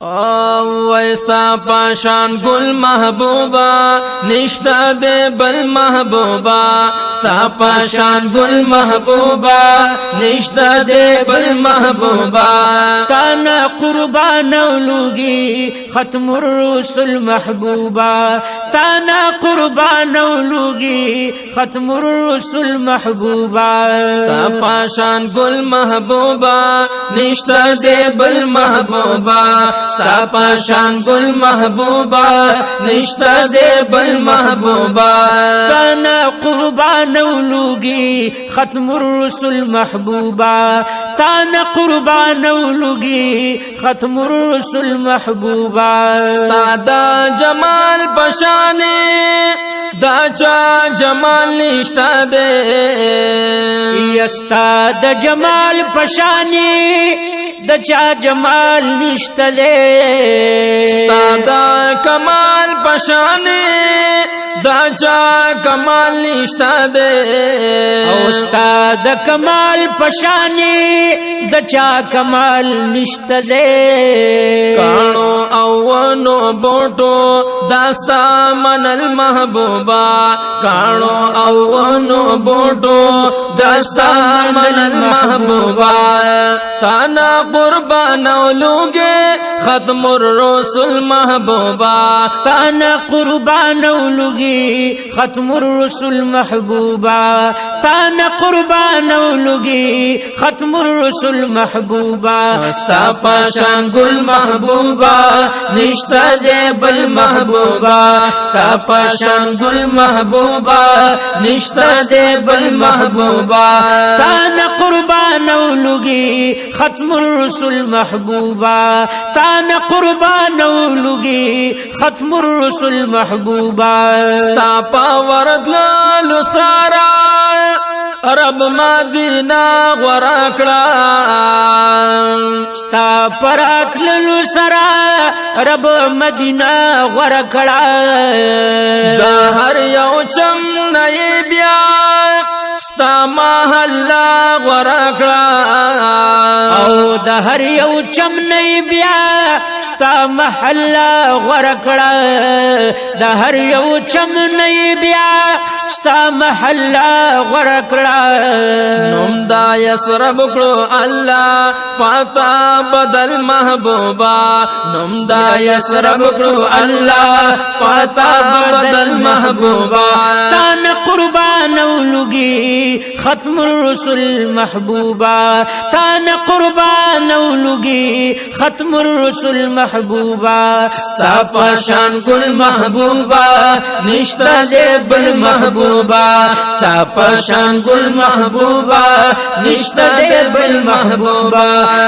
ویستا پاشان گل محبوبا نشتا دے بل محبوبا ستا پاشان گل محبوبا نشتا دے بل محبوبا تانا قربان اولوگی ختم الرسل محبوبا تانا قربان اولوگی ختم الرسل محبوبا ستا پاشان گل محبوبا نشتا دے بل محبوبا ستا پاشان گل محبوبا نشتا دے بل محبوبا تانا قربان اولوگی ختم الرسل محبوبا تانا قربان اولوگی ختم الرسل محبوبا ستا دا جمال پشانے دا چا جمال نشتا دے یستا دا جمال پشانی دا چا جمال نشتا دے ستا دا کمال پشانے دا چا کمال نشتا دے او ستا دا کمال پشانی دا چا کمال نشتا دے کانو اوانو بوٹو داستا من المحبوبا کانو اوانو بوٹو داستا من المحبوبا تانا قربان اولوگے ختم الرسل محبوبا تانا قربان اولوگی ختم الرسل محبوبا تانا قربان اولوگی ختم الرسل محبوبا ستا پاشان گل محبوبا نشتا دے بل محبوبا ستا پاشان گل محبوبا نشتا دے بل محبوبا تانا قربان اولوگی ختم الرسل محبوبا تانا قربان اولوگی ختم الرسل محبوبا ستا پاورد لالو سارا رب مدینہ غرقڑا ستا پرات للو سرا رب مدینہ غرقڑا دا ہر یو چم نئی بیا ستا محلہ غرقڑا او دا ہر یو چم نئی بیا ستا محلہ غرقڑا دا ہر یو چم نئی بیا ستا محلہ غرقڑا نم دا یسرب کرو اللہ پاتا بدل محبوبا نم دا یسرب کرو اللہ پاتا بدل محبوبا تانا قربان اولوگی ختم الرسل محبوبا تانا قربان اولوگی ختم الرسل محبوبا ستا پاشان گل محبوبا نشتا دے بل محبوبا ستا پاشان گل محبوبا نشتا دے بل محبوبا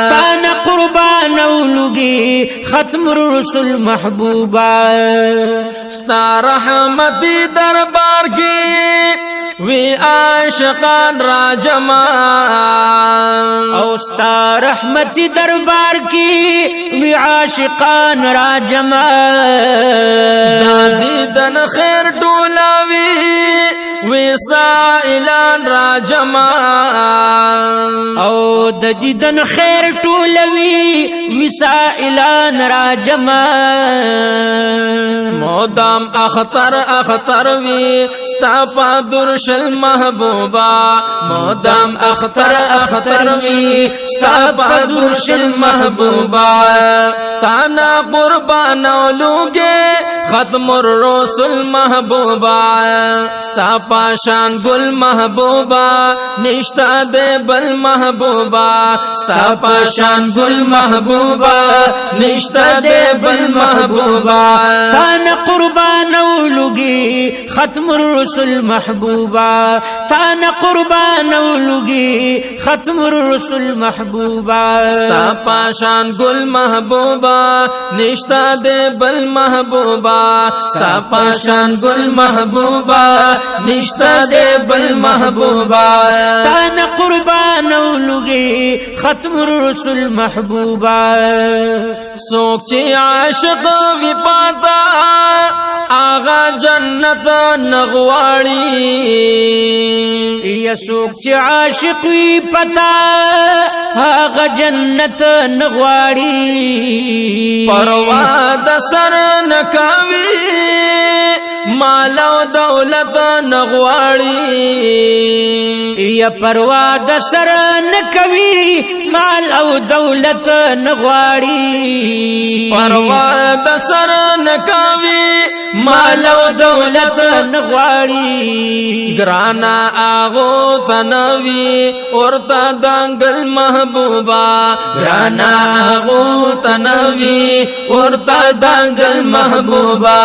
تانا قربان اولوگی ختم الرسل محبوبا ستا رحمتی دربار کی وی عاشقان را جمع او ستا رحمتی دربار کی وی عاشقان را جمع دادی دن خیر ٹولاوی وی سائلان را جمع او د دیدن خیر ټولوي وسائلان را جمع مودام اختر اختر وی ستا پا درشل محبوبا مودام اختر اختر وی ستا پا درشل محبوبا تانا قربان اولوگے ختم الرسل محبوبا ستا پاشان گل محبوبا نشتا دے بل محبوبا ستا پاشان گل محبوبا نشتا دے بل محبوبا تانا قربان اولوگی ختم الرسل محبوبا تانا قربان اولوگی ختم الرسل محبوبا ستا پاشان گل محبوبا نشتا دے بل محبوبا ستا پاشان گل محبوبا نشتا دے بل محبوبا تانا قربان اولوگی ختم الرسل محبوبا سوک چی عاشق وی پاتا آغا جنت نغواړي یا سوک چې عاشق وي پتا هغه جنت نغواړي پروا د سر نکوي مال او دولت نغواړي یا پروا د سر نکوي مال او دولت نغواړي پروا د سر نکوي مال او دولت نغواړي گرانا آغو تنوی ورتا دنگل محبوبا گرانا آغو تنوی ورتا دنگل محبوبا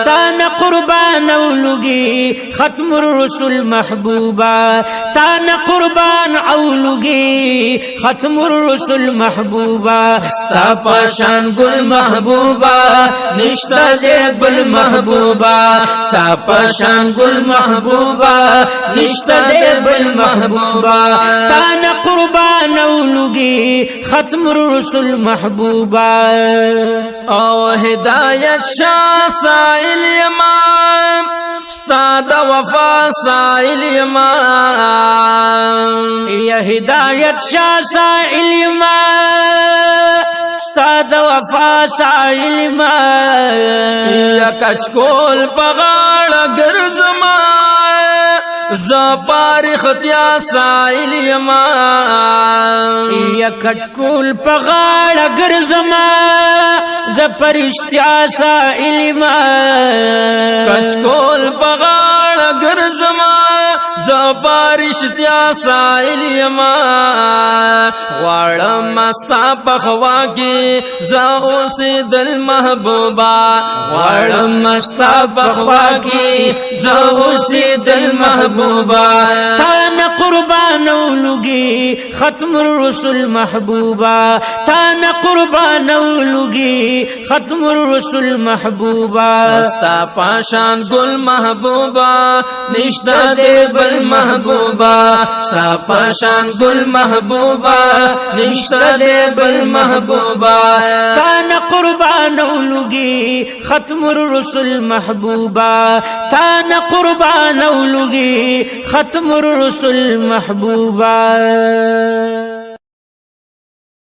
تانا قربان اولوگی ختم الرسل محبوبا تانا قربان اولوگی ختم الرسل محبوبا ستا پاشان گل محبوبا نشتا دے بل محبوبا ستا پاشان گل محبوبا نشتا دے بل محبوبا تانا قربان اولوگی ختم الرسل محبوبا او ہدایت شاہ سائل امام ستا دا وفا سائل امام یا ہدایت شاہ سائل امام ستا دا وفا سائل امام یا کچکول پغاڑ گرزما زپاری ختیا سائل یما یا کچکول پغاڑ گرزما زپرشتیا سائل یما کچکول پغاڑ گرزما زپارشتیا سائل یما غواړم مستا پخوا کی زاوسی دل محبوبا غواړم مستا پخوا کی زاوسی دل محبوبا تانا قربان اولوگی ختم الرسل محبوبا تانا قربان اولوگی ختم الرسل محبوبا مستا پاشان گل محبوبا نشتا دے بل محبوبا ستا پاشان گل محبوبا نشتا دے بل محبوبا تانا قربان اولوگی ختم الرسل محبوبا تانا قربان اولوگی ختم الرسل محبوبا